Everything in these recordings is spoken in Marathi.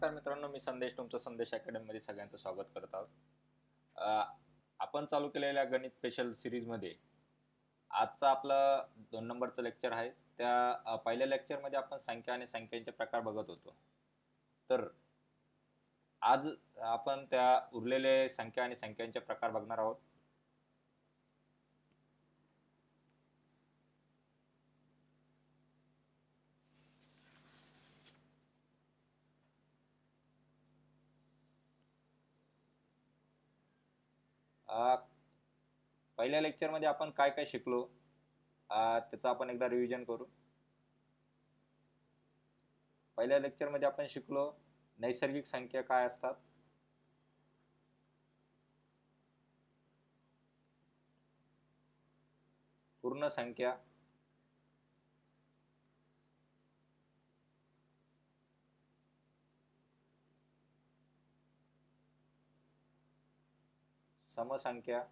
नमस्कार मित्रांनो, मी संदेश तुमचं संदेश अकॅडमीमध्ये सगळ्यांचं स्वागत करत आहोत. अ, आपण चालू केलेल्या गणित स्पेशल सिरीजमध्ये आजचा आपला 2 नंबरचं लेक्चर आहे. त्या पहिल्या लेक्चरमध्ये आपण संख्या आणि संख्यांचे प्रकार बघत होतो. तर आज आपण त्या उरलेले संख्या आणि संख्यांचे प्रकार बघणार आहोत. पहिल्या लेक्चरमध्ये आपण काय काय शिकलो त्याचं आपण एकदा रिव्हिजन करू. पहिल्या लेक्चरमध्ये आपण शिकलो नैसर्गिक संख्या काय असतात, पूर्ण संख्या, समसंख्या,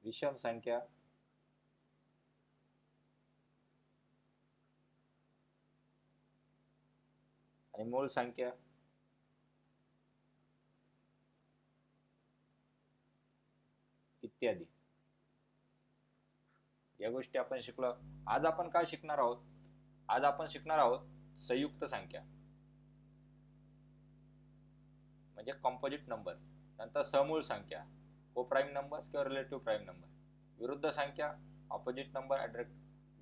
विषम संख्या, आणि मूळ संख्या इत्यादी या गोष्टी आपण शिकलो. आज आपण काय शिकणार आहोत? आज आपण शिकणार आहोत संयुक्त संख्या म्हणजे कंपोजिट नंबर्स, नंतर समूळ संख्या, कोप्राइम नंबर्स किंवा रिलेटिव्ह प्राइम नंबर, विरुद्ध संख्या, ऑपोजिट नंबर,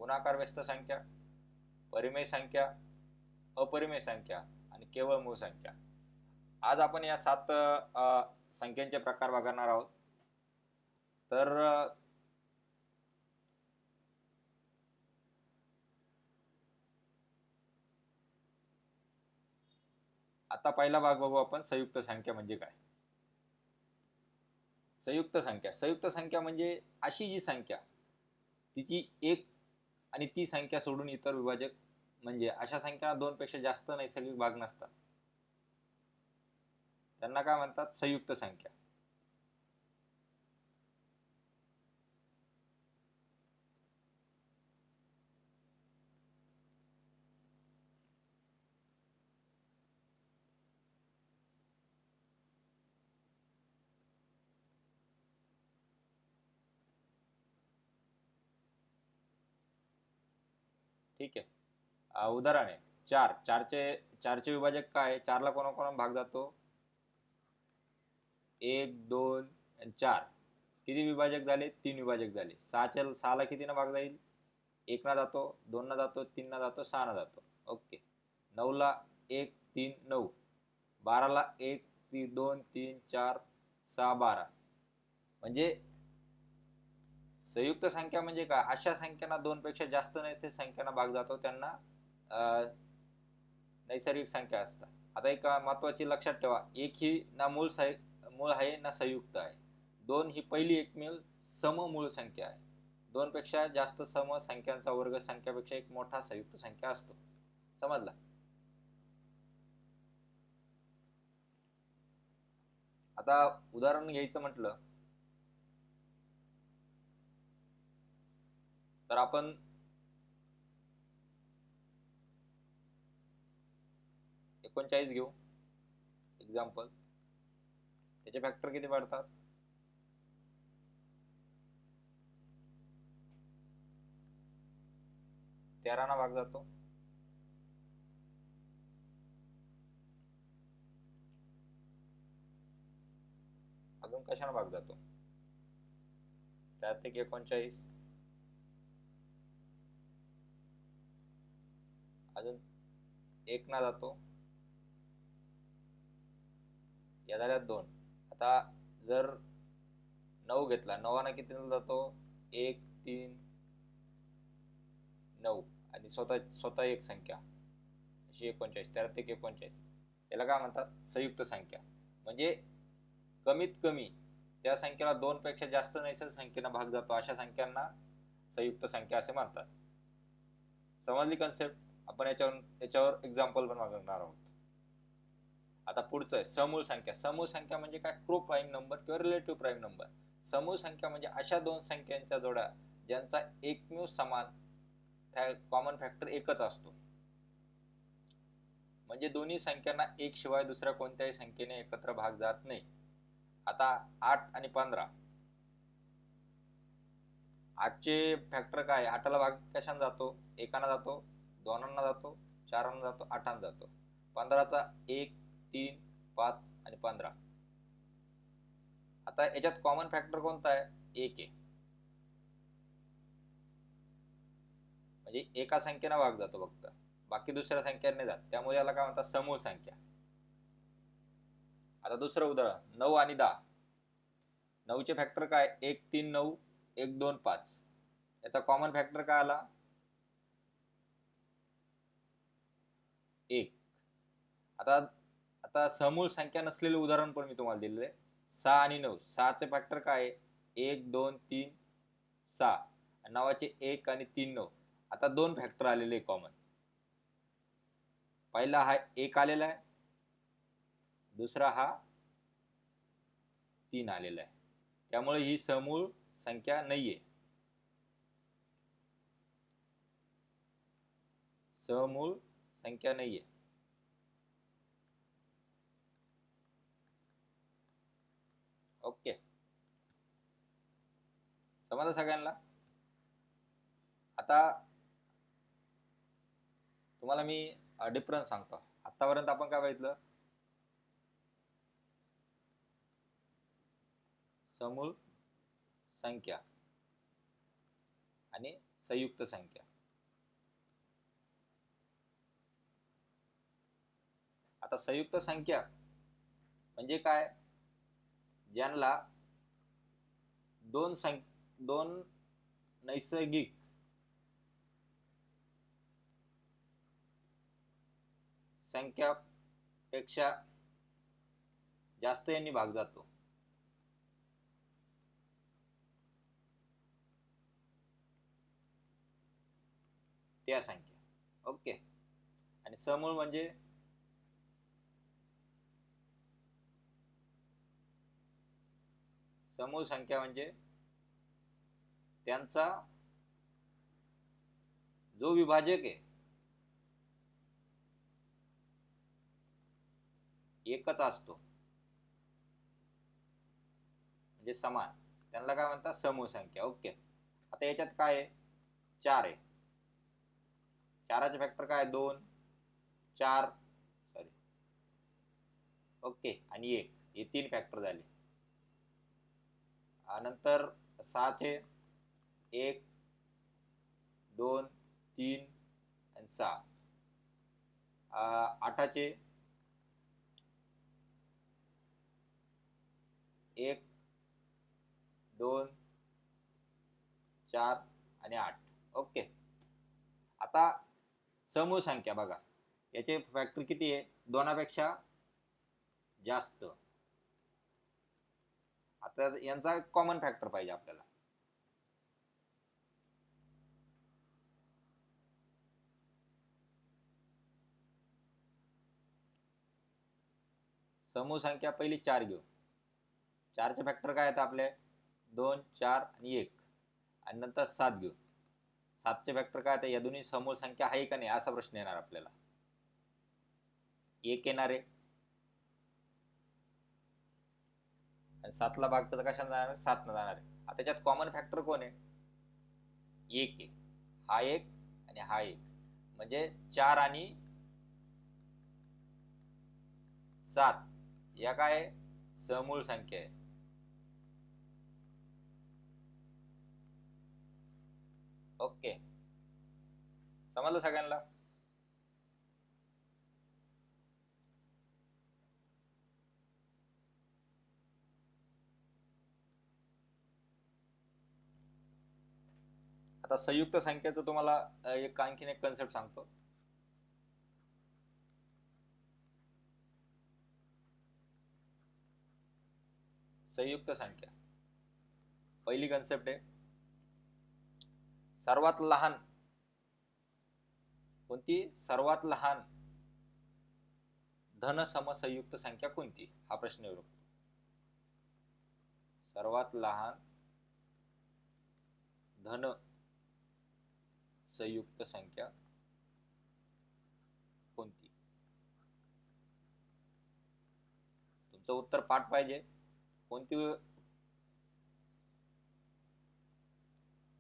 गुणाकार व्यस्त संख्या, परिमेय संख्या, अपरिमेय संख्या आणि केवळ मूळ संख्या. आज आपण या 7 संख्यांचे प्रकार बघणार आहोत. तर आता पहिला भाग बघू आपण, संयुक्त संख्या म्हणजे काय. संयुक्त संख्या म्हणजे अशी जी संख्या तिची एक आणि ती संख्या सोडून इतर विभाजक, म्हणजे अशा संख्यांना 2 पेक्षा जास्त नैसर्गिक भाग नसतात, त्यांना काय म्हणतात? संयुक्त संख्या. ठीक आहे. उदाहरण आहे 4. चारचे विभाजक काय आहे? 4ला कोणा भाग जातो? 1, 2 आणि 4. किती विभाजक झाले? 3 विभाजक झाले. 6ला कितीना भाग जाईल? 1 ना जातो, 2 ना जातो, 3 ना जातो, 6 ना जातो. ओके. 9ला 1, 3, 9. 12ला 1, 2, 3, 4, 6, 12. म्हणजे संयुक्त संख्या म्हणजे काय? अशा संख्यांना 2 पेक्षा जास्त नैसर्गिक संख्यांना भाग जातो, त्यांना नैसर्गिक संख्या असतात. आता एक महत्वाची लक्षात ठेवा, एक ही ना मूळ आहे ना संयुक्त आहे. 2 ही पहिली एकमेव सममूळ संख्या आहे. 2 पेक्षा जास्त सम संख्यांचा वर्ग संख्यापेक्षा एक मोठा संयुक्त संख्या असतो. समजला? आता उदाहरण घ्यायचं म्हटलं तर आपण 39 घेऊ एक्झाम्पल. त्याचे फॅक्टर किती पडतात? 13 ना भाग जातो. अजून कशाने भाग जातो? त्यात 39. अजून 1 ना जातो. या झाल्यात 2. आता जर 9 घेतला, 9 किती जातो? 1, 3, 9 आणि स्वतः एक संख्या अशी 39. त्यात 39. याला काय म्हणतात? संयुक्त संख्या. म्हणजे कमीत कमी त्या संख्येला 2 पेक्षा जास्त नैसर्गिक संख्येना भाग जातो, अशा संख्यांना संयुक्त संख्या असे म्हणतात. समजली कन्सेप्ट? आपण याच्यावर एक्झाम्पल पण बघणार आहोत. आता पुढचं आहे समूळ संख्या. समूळ संख्या म्हणजे काय? कोप्राइम नंबर किंवा रिलेटिव्ह प्राइम नंबर. समूळ संख्या म्हणजे अशा 2 संख्यांच्या जोड्या ज्यांचा एकमेव समान कॉमन फॅक्टर एकच असतो. म्हणजे दोन्ही संख्यांना एक शिवाय दुसऱ्या कोणत्याही संख्येने एकत्र भाग जात नाही. आता 8 आणि 15, 8चे फॅक्टर काय? 8ला भाग कशाने जातो? एकाने जातो, दोनांना जातो, चारांना जातो, 8 जातो. 15चा 1, 3, 5 आणि 15. आता याच्यात कॉमन फॅक्टर कोणता आहे? 1 आहे. म्हणजे एका संख्येने भाग जातो फक्त, बाकी दुसऱ्या संख्येने जात, त्यामुळे याला काय म्हणतात? समूळ संख्या. आता दुसरं उदाहरण 9 आणि 10. 9चे फॅक्टर काय? 1, 3, 9, 1, 2, 5. याचा कॉमन फॅक्टर काय आला? 1. आता आता समूळ संख्या नसलेले उदाहरण पण मी तुम्हाला दिलेले. 6 आणि 9. 6चे फॅक्टर काय आहे? 1, 2, 3, 6. 9चे 1 आणि 3, 9. आता दोन फॅक्टर आलेले कॉमन. पहिला हा 1 आलेला आहे, दुसरा हा 3 आलेला आहे. त्यामुळे ही समूळ संख्या नाहीये. समूळ संख्या नाहीये. ओके, समजलं सगळ्यांना? आता तुम्हाला मी डिफरन्स सांगतो. आतापर्यंत आपण काय बघितलं? समूळ संख्या आणि संयुक्त संख्या. आता संयुक्त संख्या म्हणजे काय? ज्यांना दोन नैसर्गिक संख्यापेक्षा जास्त यांनी भाग जातो, त्या संख्या. ओके. आणि समूळ म्हणजे समूळ संख्या म्हणजे त्यांचा जो विभाजक आहे एकच असतो, म्हणजे समान, त्यांना काय म्हणतात? समूळ संख्या. ओके. आता याच्यात काय आहे? 4 आहे. 4चे फॅक्टर काय? 2, 4, सॉरी, ओके, आणि 1. हे 3 फॅक्टर झाले. नंतर 6चे 1, 2, 3 आणि 6. 8चे 1, 2, 4 आणि 8. ओके. आता समूळ संख्या बघा, याचे फॅक्टर किती आहे? 2पेक्षा जास्त. आता यांचा कॉमन फॅक्टर पाहिजे आपल्याला. समूळ संख्या पहिली 4 घेऊ. 4चे फॅक्टर काय आहेत आपले? 2, 4 आणि 1. आणि नंतर 7 घेऊ. 7चे फॅक्टर काय आहेत? या दोन्ही समूळ संख्या आहे का नाही असा प्रश्न येणार आपल्याला. 1 येणार आहे, आणि 7ला भाग तर कशाने जाणार? 7 न जाणार आहे. आता त्याच्यात कॉमन फॅक्टर कोण आहे? 1 आहे. हा 1 आणि हा 1, म्हणजे 4 आणि 7 या काय? समूळ संख्या आहे. ओके, समजलं सगळ्यांना? आता संयुक्त संख्येचं तुम्हाला आणखीन एक कन्सेप्ट सांगतो. संयुक्त संख्या पहिली कन्सेप्ट आहे, सर्वात लहान कोणती? सर्वात लहान धन समसंयुक्त संख्या कोणती? हा प्रश्न येऊ शकतो. सर्वात लहान धन संयुक्त संख्या कोणती? तुमचं उत्तर पाठ पाहिजे.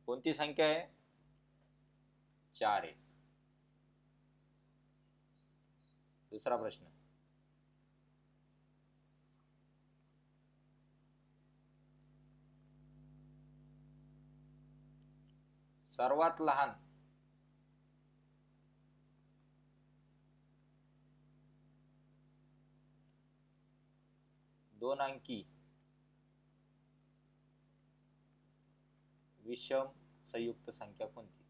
कोणती संख्या आहे? 4 आहे. दुसरा प्रश्न, सर्वात लहान दोन अंकी विषम संयुक्त संख्या कोणती?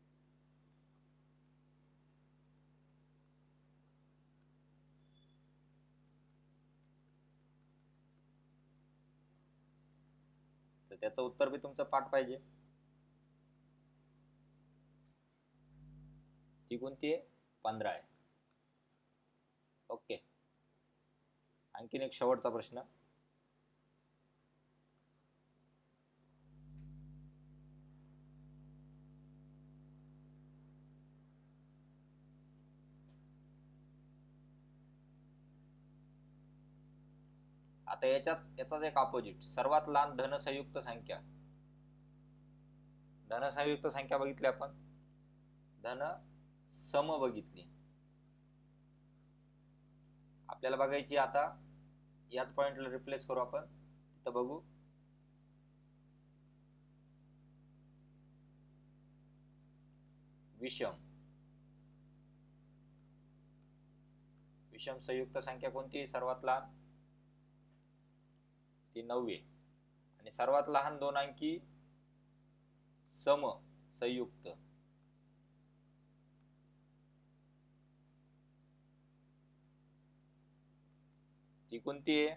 तर त्याचं उत्तर बी तुमचं पाठ पाहिजे. ती कोणती आहे? 15 आहे. ओके. आणखीन एक शेवटचा प्रश्न, आता याचाच एक ऑपोजिट, सर्वात लहान धनसंयुक्त संख्या. धनसंयुक्त संख्या बघितली आपण, धन सम बघितली. आपल्याला बघायची आता याच पॉइंटला रिप्लेस करू आपण, तिथं बघू. विषम संयुक्त संख्या कोणती सर्वात लहान? ती 9 आहे. आणि सर्वात लहान दोन अंकी सम संयुक्त, ती कोणती आहे?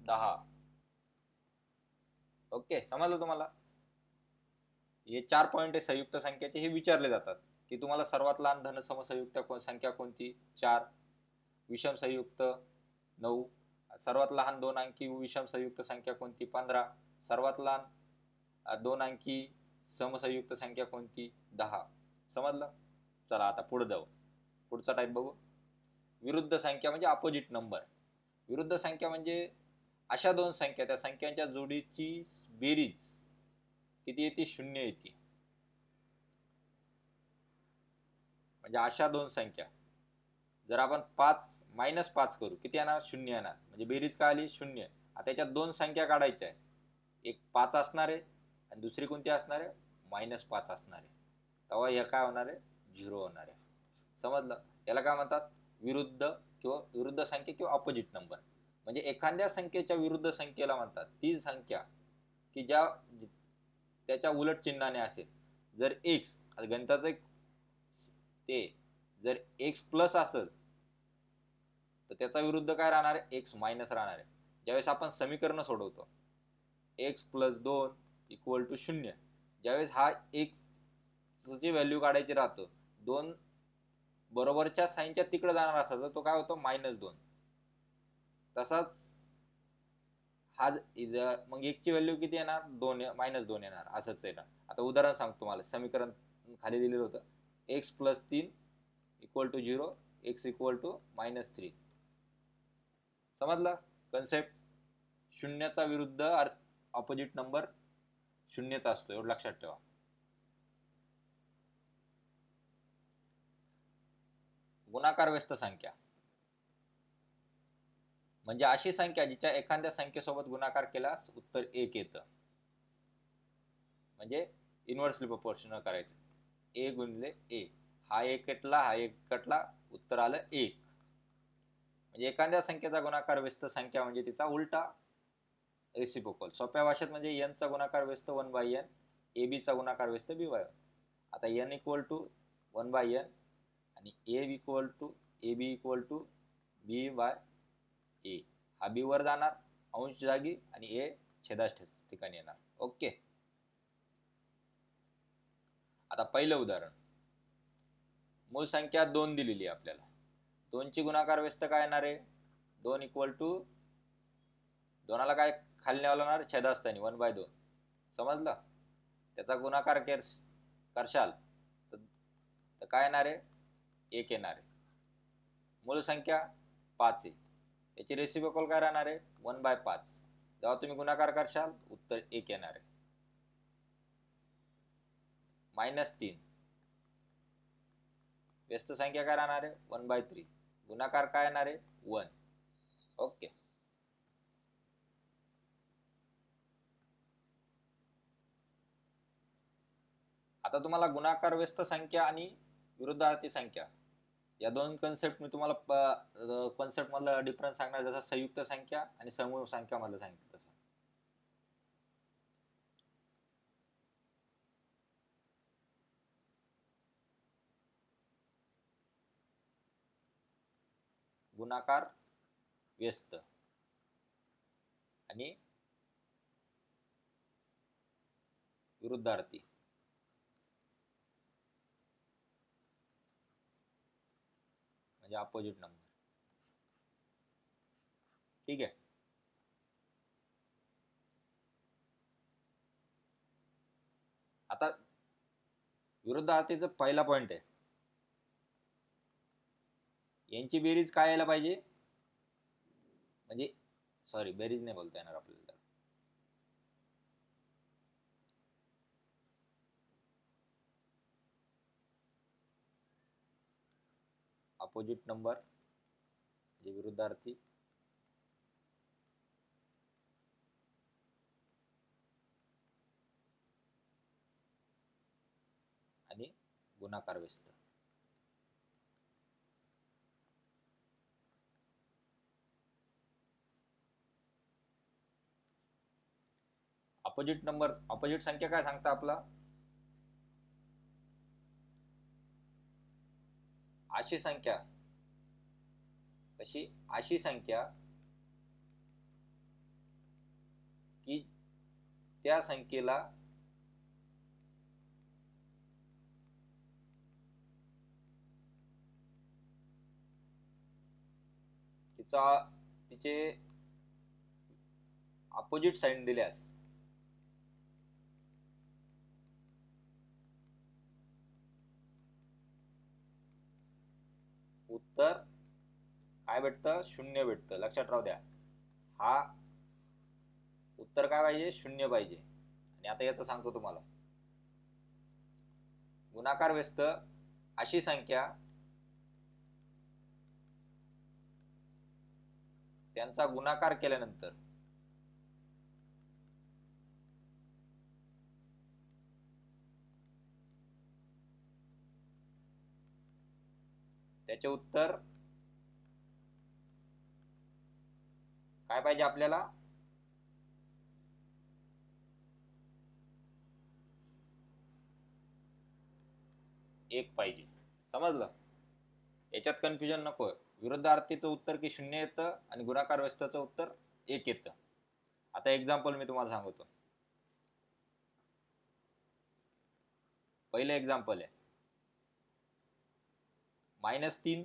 10. ओके, समजलं तुम्हाला? हे 4 पॉइंट आहे संयुक्त संख्येचे, हे विचारले जातात की तुम्हाला सर्वात लहान धनसम संयुक्त संख्या कोणती? 4. विषम संयुक्त 9. सर्वात लहान दोन अंकी विषम संयुक्त संख्या कोणती? 15. सर्वात लहान दोन अंकी समसंयुक्त संख्या कोणती? 10. समजलं? चला आता पुढे जाऊ. पुढचा टाइप बघू. विरुद्ध संख्या म्हणजे अपोजिट नंबर. विरुद्ध संख्या म्हणजे अशा दोन संख्या, त्या संख्यांच्या जोडीची बेरीज किती येते? 0 येते. म्हणजे अशा दोन संख्या जर आपण 5 करू, किती येणार? 0 येणार. म्हणजे बेरीज काय आली? 0. आता याच्यात दोन संख्या काढायच्या आहे, एक 5 असणार आहे आणि दुसरी कोणती असणार आहे? -5 असणार आहे. तेव्हा हे काय होणार आहे? 0 होणार आहे. समजलं? याला काय म्हणतात? विरुद्ध संख्या किंवा अपोजिट नंबर. म्हणजे एखाद्या संख्येच्या विरुद्ध संख्येला म्हणतात ती संख्या की ज्या त्याच्या उलट चिन्हाने असेल. जर x, गणिताचं ते जर x प्लस असेल तर त्याचा विरुद्ध काय राहणार आहे? x मायनस राहणार आहे. ज्यावेळेस आपण समीकरण सोडवतो x + 2 = 0, ज्यावेळेस हा x ची व्हॅल्यू काढायची राहतो, 2 बरोबरच्या साईनच्या तिकडे जाणार असेल तर तो काय होतो? -2. तसाच हा मग x ची व्हॅल्यू किती येणार? -2 येणार. असंच येणार. आता उदाहरण सांगतो तुम्हाला. समीकरण खाली दिलेलं होतं, x + 3 = 0, x = -3. समजलं कन्सेप्ट? शून्याचा विरुद्ध अपोजिट नंबर 0चा असतो, एवढं लक्षात ठेवा. गुणाकार व्यस्त संख्या म्हणजे अशी संख्या जिच्या एखाद्या संख्येसोबत गुणाकार केल्यास उत्तर 1 येतं. म्हणजे इन्व्हर्सली प्रोपोर्शनल करायचं. a गुणिले a, हा 1 कटला, हा 1 कटला, उत्तर आलं 1. म्हणजे एखाद्या संख्येचा गुणाकार व्यस्त संख्या म्हणजे तिचा उलटा, रेसिप्रोकल. सोप्या भाषेत म्हणजे n चा गुणाकार व्यस्त 1/n, ab चा गुणाकार व्यस्त b/n. आता n = 1/n आणि ab = b/a. हा b वर जाणार अंश जागी आणि a छेदास ठिकाणी येणार. ओके. आता पहिलं उदाहरण, मूळ संख्या 2 दिलेली आहे आपल्याला. 2 ची गुणाकार व्यस्त काय येणार आहे? 2 = 2ला काय खाली न्यावं लागणार? छेदास्थानी 1/2. समजलं? त्याचा गुणाकार करशाल तर काय येणार आहे? 1 येणार आहे. मूळ संख्या 5 आहे. याची रेसिप्रोकल काय राहणार आहे 1/5. जेव्हा तुम्ही गुणाकार करशाल उत्तर 1 येणार आहे. -3 व्यस्त संख्या काय राहणार आहे 1/3. गुणाकार काय येणार आहे 1. ओके. आता तुम्हाला गुणाकार व्यस्त संख्या आणि विरुद्धार्थी संख्या या दोन कन्सेप्ट मी तुम्हाला कॉन्सेप्ट मधला डिफरन्स सांगणार, जसं संयुक्त संख्या आणि समूह संख्या मधलं सांगितलं तसं. गुणाकार व्यस्त आणि विरुद्धार्थी म्हणजे अपोजिट नंबर. ठीक आहे. आता विरुद्धार्थीचा पहिला पॉइंट आहे, यांची बेरीज काय यायला पाहिजे, म्हणजे सॉरी बेरीज नाही बोलता येणार आपल्याला, अपोजिट नंबर म्हणजे विरुद्धार्थी आणि गुणाकार व्यस्त. अपोजिट नंबर अपोजिट संख्या काय सांगता आपला, अशी संख्या कशी, अशी संख्या की त्या संख्येला तिचे अपोजिट साइन दिल्यास उत्तर काय भेटतं 0 भेटतं. लक्षात राहू द्या, हा उत्तर काय पाहिजे 0 पाहिजे. आणि आता याचं सांगतो तुम्हाला, गुणाकार व्यस्त अशी संख्या त्यांचा गुणाकार केल्यानंतर त्याचे उत्तर काय पाहिजे आपल्याला, एक पाहिजे. समजलं, याच्यात कन्फ्युजन नको. विरुद्धार्थीचं उत्तर की 0 येतं आणि गुणाकार व्यस्तचं उत्तर 1 येतं. आता एक्झाम्पल मी तुम्हाला सांगतो. पहिलं एक्झाम्पल आहे -3,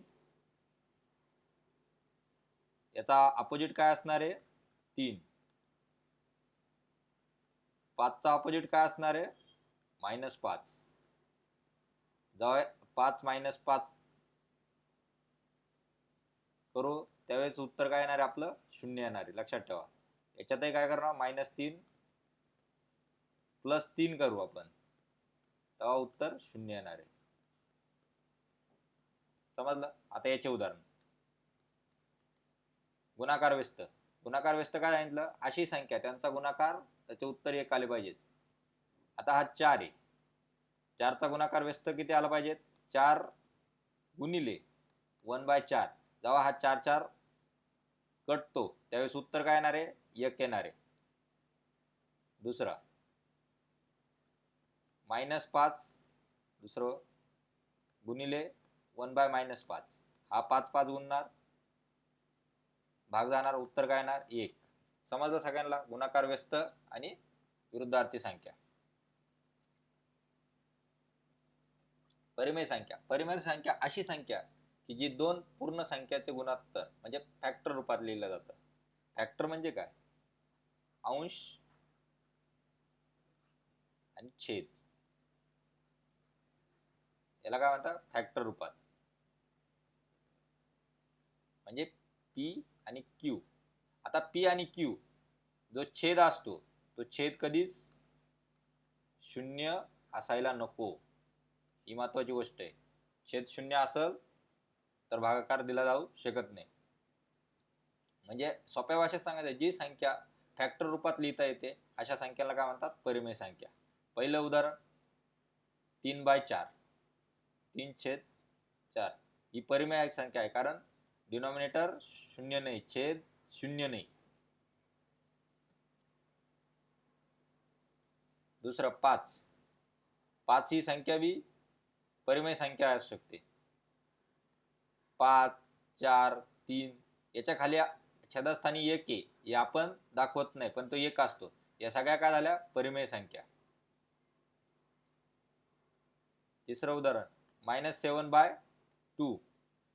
याचा अपोजिट काय असणार आहे 3. 5 चा अपोजिट काय असणार आहे -5. जेव्हा 5 - 5 करू त्यावेळेस उत्तर काय येणार आहे आपलं 0 येणार आहे. लक्षात ठेवा, याच्यातही काय करणार -3 + 3 करू आपण, तेव्हा उत्तर 0 येणार आहे. समजलं. आता याचे उदाहरण, गुणाकार व्यस्त. गुणाकार व्यस्त काय सांगितलं, अशी संख्या त्यांचा गुणाकार त्याचे उत्तर 1 आले पाहिजेत. आता हा 4 आहे, 4 चा गुणाकार व्यस्त किती आला पाहिजेत 4 गुणिले 1/4. जेव्हा हा 4 4 कटतो त्यावेळेस उत्तर काय येणार आहे 1 येणार आहे. दुसरा -5 दुसरं गुणिले 1/-5. हा 5 5 गुणणार, भाग जाणार, उत्तर काय येणार 1. समजलं सगळ्यांना गुणाकार व्यस्त आणि विरुद्धार्थी संख्या. परिमेय संख्या. परिमेय संख्या अशी संख्या की जी दोन पूर्ण संख्याचे गुणोत्तर म्हणजे फॅक्टर रूपात लिहिलं जातं. फॅक्टर म्हणजे काय, अंश आणि छेद, याला काय म्हणतात फॅक्टर रूपात. म्हणजे p आणि क्यू. आता पी आणि क्यू जो छेद असतो तो छेद कधीच शून्य असायला नको, ही महत्वाची गोष्ट आहे. छेद शून्य असेल तर भागाकार दिला जाऊ शकत नाही. म्हणजे सोप्या भाषेत सांगायचं, जी संख्या फॅक्टर रूपात लिहिता येते अशा संख्याला काय म्हणतात, परिमेय संख्या. पहिलं उदाहरण 3/4, 3/4 ही परिमेय संख्या आहे, कारण डिनॉमिनेटर शून्य नाही, छेद शून्य नाही. दुसरं 5 ही संख्या भी परिमेय संख्या असू शकते. 5, 4, 3 याच्या खाली छेदस्थानी 1 आहे, हे आपण दाखवत नाही पण तो 1 असतो. या सगळ्या काय झाल्या, परिमेय संख्या. तिसरं उदाहरण -7/2,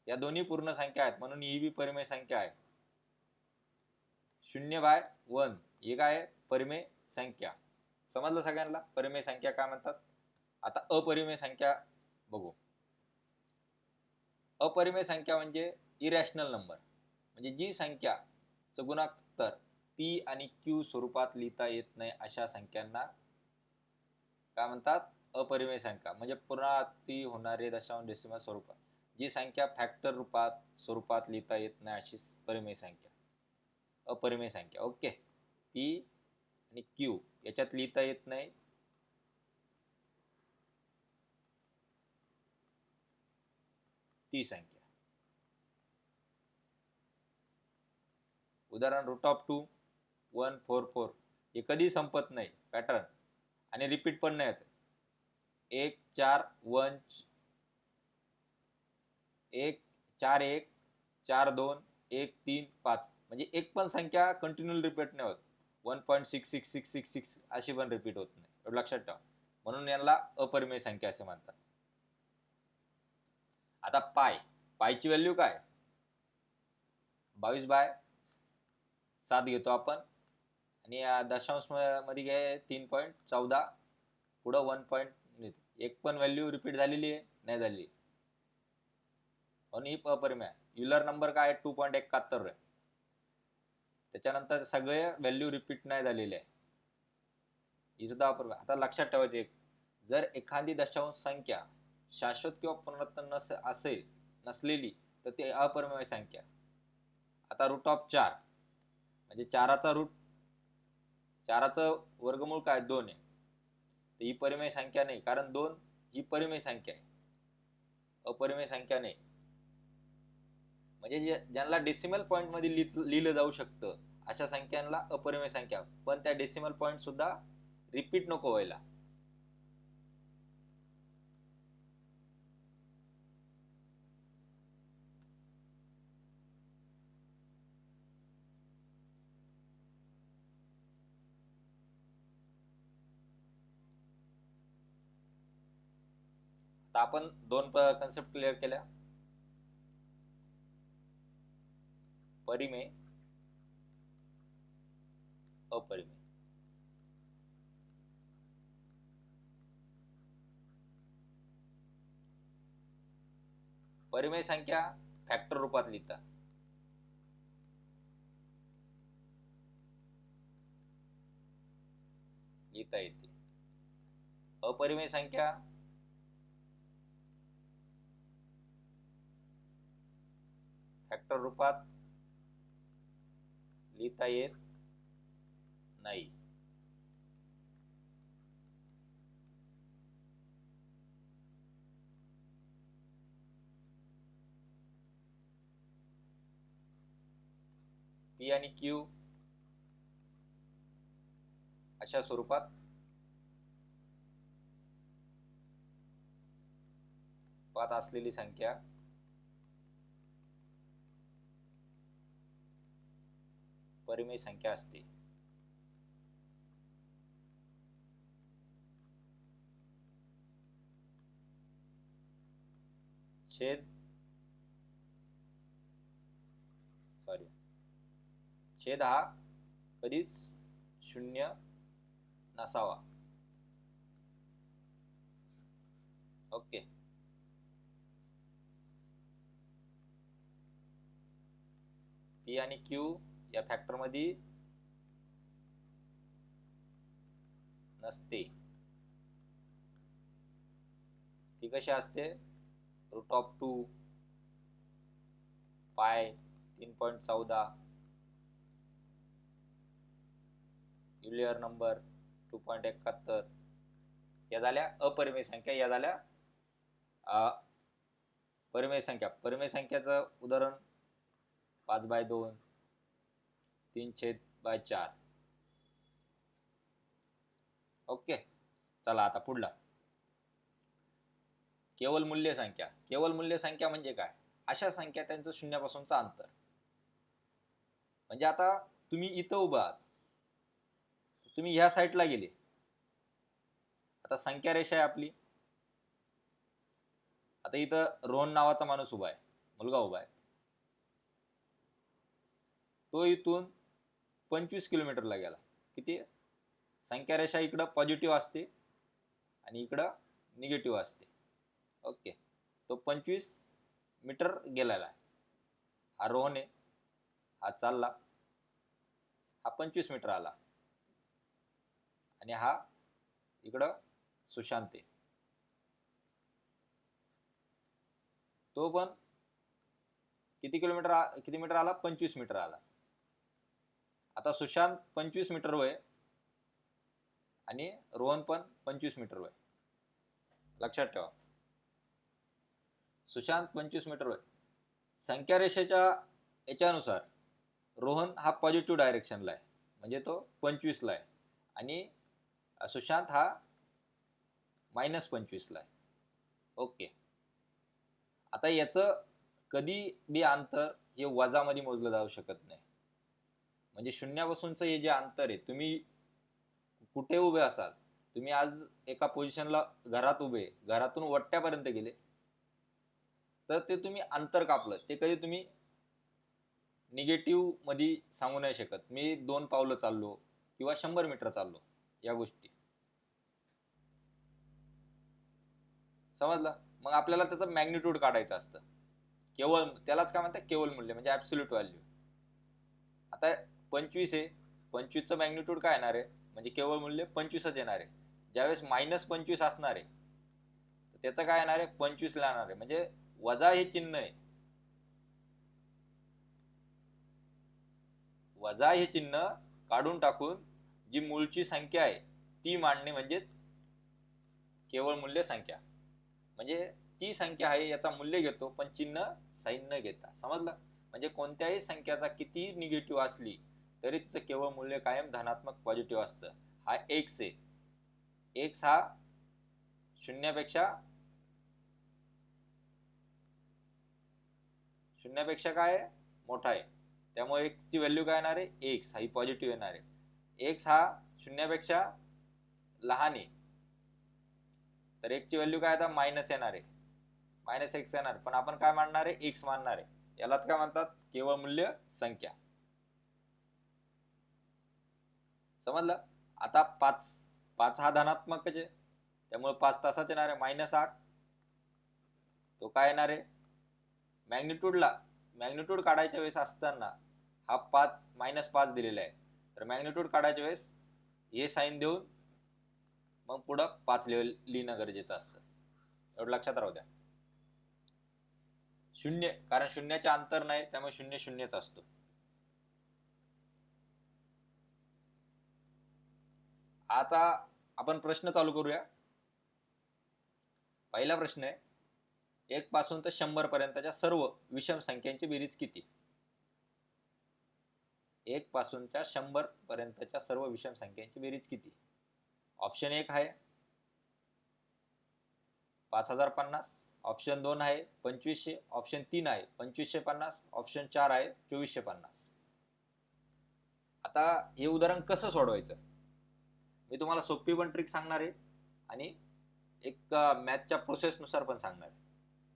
या दोन्ही पूर्ण संख्या आहेत म्हणून ही भी परिमेय संख्या आहे. 0/1 हे काय आहे, परिमेय संख्या. समजलं सगळ्यांना परिमेय संख्या काय म्हणतात. आता अपरिमेय संख्या बघू. अपरिमेय संख्या म्हणजे इरॅशनल नंबर, म्हणजे जी संख्याचं गुणोत्तर पी आणि क्यू स्वरूपात लिहिता येत नाही अशा संख्यांना काय म्हणतात, अपरिमेय संख्या. म्हणजे पुनरावृत्ती होणारे दशांश डेसिमल स्वरूपात, जी संख्या फॅक्टर स्वरूपात लिहिता येत नाही अशी परिमेय संख्या, अपरिमेय संख्या. ओके, पी आणि क्यू याच्यात लिहिता येत नाही ती संख्या. उदाहरण √2 144, हे कधी संपत नाही पॅटर्न आणि रिपीट पण नाही येत. 1 4 1 1 4 1 4 2 1 3 5, म्हणजे एक पण संख्या कंटिन्यूअली रिपीट नाही होत. 1.66666 अशी पण रिपीट होत नाही, एवढं लक्षात ठेवा. म्हणून याला अपरिमेय संख्या असे म्हणतात. आता पायची व्हॅल्यू काय, 22/7 घेतो आपण आणि या दशांश मध्ये घ्या 3.14, पुढं 1 एक पण व्हॅल्यू रिपीट झालेली आहे नाही झाली, म्हणून ही अपरिमेय. युलर नंबर काय आहे 2.71 आहे, त्याच्यानंतर सगळे व्हॅल्यू रिपीट नाही झालेले आहे, ही सुद्धा अपरिमेय. आता लक्षात ठेवायचे एक, जर एखादी दशांश संख्या शाश्वत किंवा पुनरावृत्त नसलेली तर ते अपरिमेय संख्या. आता √4 म्हणजे 4चं वर्गमूळ काय 2 आहे, तर ही परिमेय संख्या नाही, कारण 2 ही परिमेय संख्या आहे, अपरिमेय संख्या नाही. म्हणजे ज्यांना डेसिमल पॉईंट मध्ये लिहिलं जाऊ शकतं अशा संख्यांना अपरिमेय संख्या, पण त्या डेसिमल पॉईंट सुद्धा रिपीट नको व्हायला. आता आपण 2 कन्सेप्ट क्लिअर केल्या, परिमेय अपरिमेय. परिमेय संख्या फॅक्टर रूपात लिहिता येते. अपरिमेय संख्या फॅक्टर रूपात लिहिता येत नाही. पी आणि क्यू अशा स्वरूपात पात असलेली संख्या परिमेय संख्या असते. छेद हा कधीच शून्य नसावा. ओके, पी आणि क्यू या फॅक्टर मध्ये नसते. ती कशी असते? √2 पाय 3.14 युलियर नंबर 2.71 या झाल्या अपरिमेय संख्या. या झाल्या परिमेय संख्या. परिमेय संख्याचं उदाहरण 5/2 3/4. ओके, चला आता पुढला केवल मूल्य संख्या. केवल मूल्य संख्या म्हणजे काय? अशा संख्या त्यांचं शून्यापासूनचं अंतर. म्हणजे आता तुम्ही इथं उभा आहात, तुम्ही ह्या साईडला गेले, आता संख्या रेषा आहे आपली. आता इथं रोहन नावाचा माणूस उभा आहे, मुलगा उभा आहे. तो इथून 25 किलोमीटरला गेला. किती? संख्या रेषा इकडं पॉझिटिव्ह असते आणि इकडं निगेटिव्ह असते. ओके, तो 25 मीटर गेलेला आहे. हा रोहन आहे, हा चालला, हा 25 मीटर आला आणि हा इकडं सुशांत आहे, तो पण किती मीटर आला? 25 मीटर आला. आता सुशांत 25 मीटर वय आणि रोहन पण 25 मीटर वय. लक्षात ठेवा, सुशांत 25 मीटर वय. संख्या रेषेच्या याच्यानुसार रोहन हा पॉझिटिव्ह डायरेक्शनला आहे, म्हणजे तो 25 ला आहे आणि सुशांत हा -25 ला आहे. ओके, आता याचं कधी बी अंतर हे वजामध्ये मोजलं जाऊ शकत नाही. म्हणजे शून्यापासूनचं हे जे अंतर आहे, तुम्ही कुठे उभे असाल, तुम्ही आज एका पोझिशनला घरात उभे, घरातून वट्ट्यापर्यंत गेले, तर ते तुम्ही अंतर कापलं, ते कधी तुम्ही निगेटिव्ह मध्ये सांगू नाही शकत. मी 2 पावलं चाललो किंवा 100 मीटर चाललो, या गोष्टी समजलं. मग आपल्याला त्याचं मॅग्निट्यूड काढायचं असतं. केवळ त्यालाच काय म्हणतात? केवल मूल्य म्हणजे ऍब्सोल्यूट व्हॅल्यू. आता 25 आहे, 25चं मॅग्निट्यूड काय येणार आहे? म्हणजे केवळ मूल्य 25च येणार आहे. ज्यावेळेस -25 असणार आहे, त्याचं काय येणार आहे? 25 ला येणार आहे. म्हणजे वजा हे चिन्ह आहे, वजा हे चिन्ह काढून टाकून जी मूळची संख्या आहे ती मांडणे म्हणजेच केवळ मूल्य संख्या. म्हणजे ती संख्या आहे याचा मूल्य घेतो पण चिन्ह साइन न घेता. समजलं? म्हणजे कोणत्याही संख्याचा कितीही निगेटिव्ह असली तरी तिचं केवळ मूल्य कायम धनात्मक पॉझिटिव्ह असतं. हा x आहे, x हा शून्यापेक्षा काय आहे? मोठा आहे. त्यामुळे x ची व्हॅल्यू काय येणार आहे? x ही पॉझिटिव्ह येणार आहे. x हा शून्यापेक्षा लहान आहे, तर x ची व्हॅल्यू काय आता? मायनस येणार आहे, -x येणार. पण आपण काय मानणार आहे? x मानणार आहे. यालाच काय म्हणतात? केवळ मूल्य संख्या. समजलं? आता 5 हा धनात्मकच आहे, त्यामुळे 5 तासात येणार आहे. -8 तो काय येणार आहे? मॅग्निट्यूड काढायच्या वेळेस असताना हा 5 दिलेला आहे, तर मॅग्निट्यूड काढायच्या वेळेस हे साइन देऊन मग पुढं 5 लिहिणं गरजेचं असतं. एवढं लक्षात राहू द्या. 0 कारण शून्याचे अंतर नाही, त्यामुळे 0 0च असतो. आता आपण प्रश्न चालू करूया. पहिला प्रश्न आहे, 1 पासून तर 100 पर्यंतच्या सर्व विषम संख्यांची बेरीज किती? 1 पासून 100 पर्यंतच्या सर्व विषम संख्यांची बेरीज किती? ऑप्शन 1 आहे 5050, ऑप्शन 2 आहे 2500, ऑप्शन 3 आहे 2550, ऑप्शन 4 आहे 2450. आता हे उदाहरण कसं सोडवायचं मी तुम्हाला सोपी पण ट्रिक सांगणार आहे आणि एक मॅथच्या प्रोसेस नुसार पण सांगणार आहे.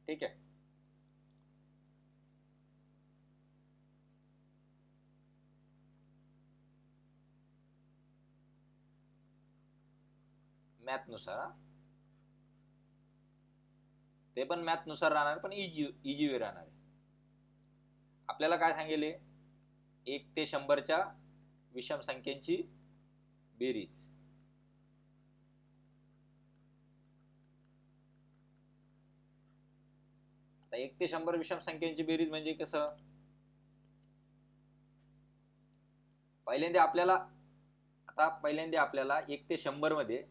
ठीक आहे, मॅथ नुसार. ते पण मॅथ नुसार राहणार, पण इजी वे राहणार आहे. आपल्याला काय सांगितले? 1 ते 100च्या विषम संख्यांची बेरीज. आता 1 ते 100 विषम संख्यांची बेरीज म्हणजे कसं, पहिल्यांदा आपल्याला 1 ते 100 मध्ये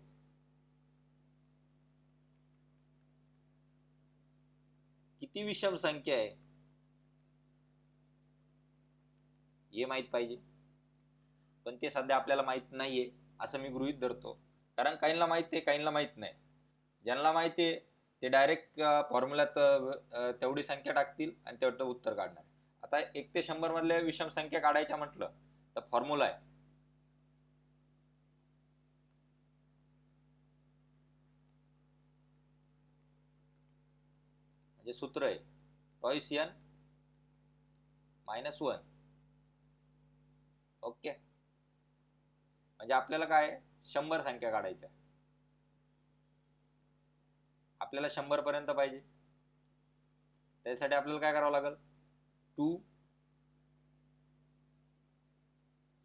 किती विषम संख्या आहे हे माहित पाहिजे. पण ते सध्या आपल्याला माहित नाहीये असं मी गृहीत धरतो, कारण काहींना माहित आहे काहींना माहित नाही. ज्यांना माहिती आहे ते डायरेक्ट फॉर्म्युल्यात तेवढी संख्या टाकतील आणि तेवढं उत्तर काढणार. आता 1 ते 100 मधल्या विषम संख्या काढायच्या म्हटलं तर फॉर्म्युला आहे, म्हणजे सूत्र आहे टॉईस n -1. ओके, म्हणजे आपल्याला काय 100 संख्या काढायच्या, आपल्याला 100 पर्यंत पाहिजे. त्यासाठी आपल्याला काय करावं लागेल, 2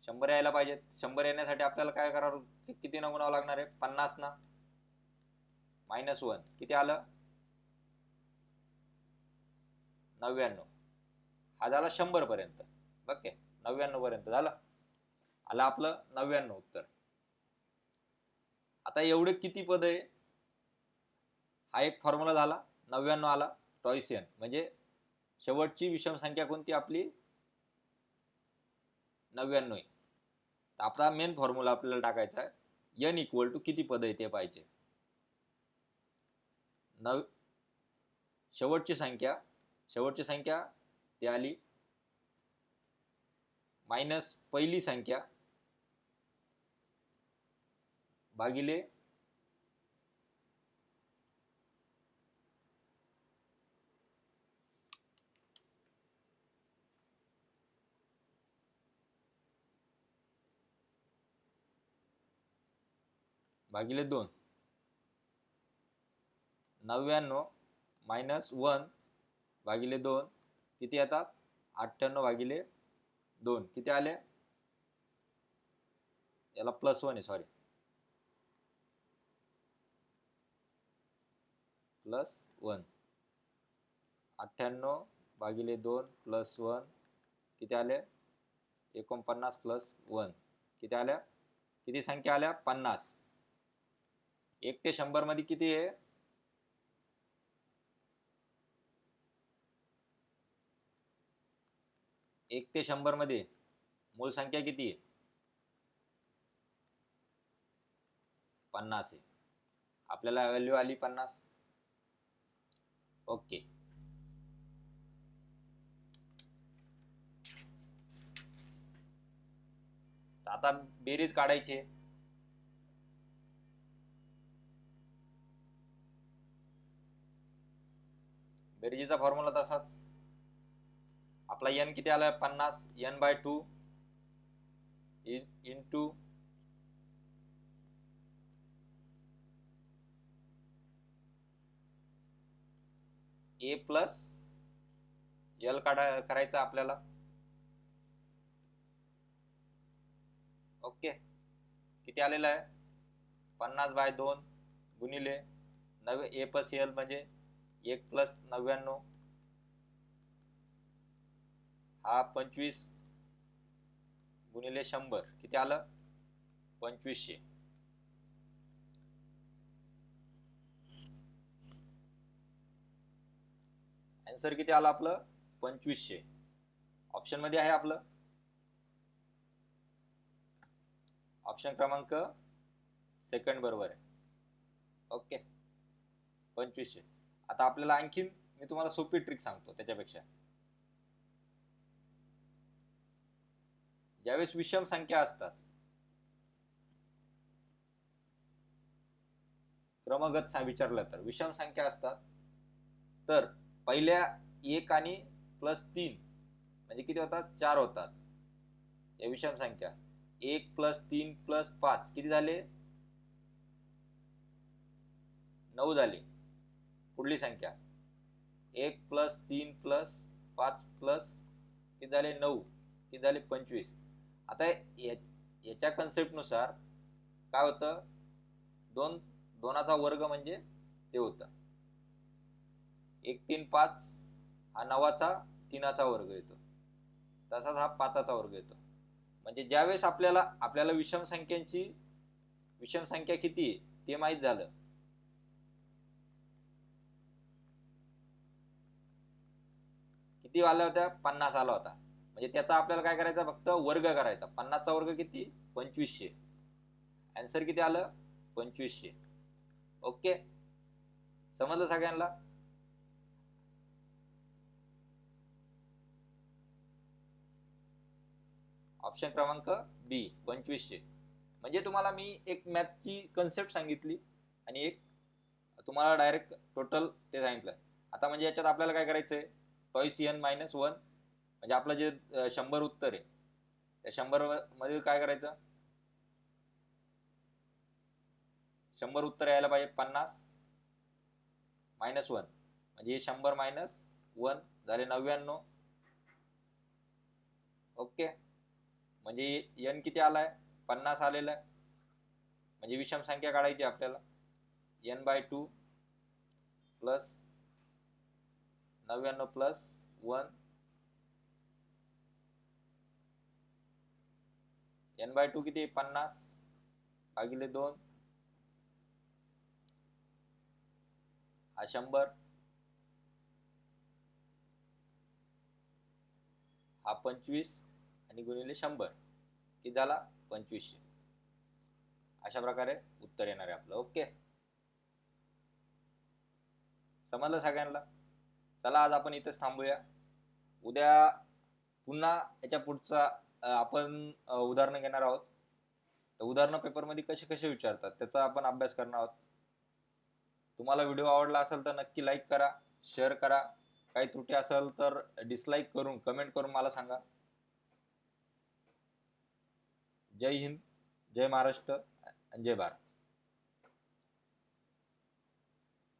100 यायला पाहिजेत. 100 येण्यासाठी आपल्याला काय करावं, किती न गुणावं लागणार आहे, 50 ना -1 किती आलं, 99. हा झाला 100 पर्यंत. ओके, 99 पर्यंत झालं, आलं आपलं 99 उत्तर. आता एवढे किती पद आहे, हा एक फॉर्म्युला झाला. 99 आला टॉईस n, म्हणजे शेवटची विषम संख्या कोणती आपली, 99 आहे. तर आपला मेन फॉर्म्युला आपल्याला टाकायचा आहे, n इक्वल टू किती पद आहे ते पाहिजे. शेवटची संख्या ती आली मायनस पहिली संख्या भागिले भागिले 2. 99 -1 भागिले 2 किती येतात, 98 भागिले 2 किती आले, याला +1 आहे, सॉरी +1. 98 भागिले 2 +1 किती आले, 49 +1 किती आल्या, किती संख्या आल्या, 50. 1 ते 100 मध्ये किती आहे, 1 ते 100 मध्ये मूळ संख्या किती आहे, 50 आहे. आपल्याला व्हॅल्यू आली 50. ओके, आता बेरीज काढायची. बेरजेचा फॉर्म्युला तसाच आपला n किती आला, 50. n/2 into a plus l करायचा आपल्याला. ओके, किती आलेला आहे, 50/2 गुणिले a प्लस l म्हणजे 1 + 99 हा 25 गुणिले 100 किती आलं, 2500. आन्सर किती आलं आपलं, 2500. ऑप्शन मध्ये आहे आपलं, ऑप्शन क्रमांक सेकंड बरोबर आहे. ओके, 2500. आता आपल्याला आणखीन मी तुम्हाला सोपी ट्रिक सांगतो. त्याच्यापेक्षा ज्यावेळेस विषम संख्या असतात, क्रमगत विचारलं तर विषम संख्या असतात, तर पहिल्या 1 आणि +3 म्हणजे किती होतात, 4 होतात. या विषम संख्या 1 + 3 + 5 किती झाले, 9 झाले. पुढली संख्या 1 + 3 + 5 किती झाले, 9. किती झाले 25. आता याच्या कन्सेप्टनुसार काय होतं, 2चा वर्ग म्हणजे ते होतं 1 3 5 हा 9चा 3चा वर्ग येतो, तसाच हा 5चा वर्ग येतो. म्हणजे ज्यावेळेस आपल्याला विषम संख्या किती आहे ते माहित झालं, किती आल्या होत्या 50 आला होता, म्हणजे त्याचा आपल्याला काय करायचा, फक्त वर्ग करायचा. 50चा वर्ग किती 2500. आन्सर किती आलं 2500. ओके, समजलं सगळ्यांना? ऑप्शन क्रमांक बी 2500. म्हणजे तुम्हाला मी एक मॅथची कन्सेप्ट सांगितली आणि एक तुम्हाला डायरेक्ट टोटल ते सांगितलं. आता म्हणजे याच्यात आपल्याला काय करायचंय, टॉईस n - 1 म्हणजे आपलं जे 100 उत्तर आहे त्या 100 मध्ये काय करायचं, 100 उत्तर यायला पाहिजे 50 - 1 म्हणजे 100 - 1 झाले 99. ओके, म्हणजे n किती आलाय 50 आलेला आहे. म्हणजे विषम संख्या काढायची आपल्याला, n/2 प्लस 99 प्लस 1, n/2 किती 50 भागिले 2 हा 100, हा 25 आणि गुणिले 100 किती झाला 2500. अशा प्रकारे उत्तर येणार आहे आपलं. ओके, समजलं सगळ्यांना? चला आज आपण इथेच थांबूया. उद्या पुन्हा याच्या पुढचा आपण उदाहरणं घेणार आहोत. तर उदाहरणं पेपरमध्ये कसे कसे विचारतात त्याचा आपण अभ्यास करणार आहोत. तुम्हाला व्हिडिओ आवडला असेल तर नक्की लाईक करा, शेअर करा. काही त्रुटी असेल तर डिसलाईक करून कमेंट करून मला सांगा. जय हिंद, जय महाराष्ट्र, जय भारत.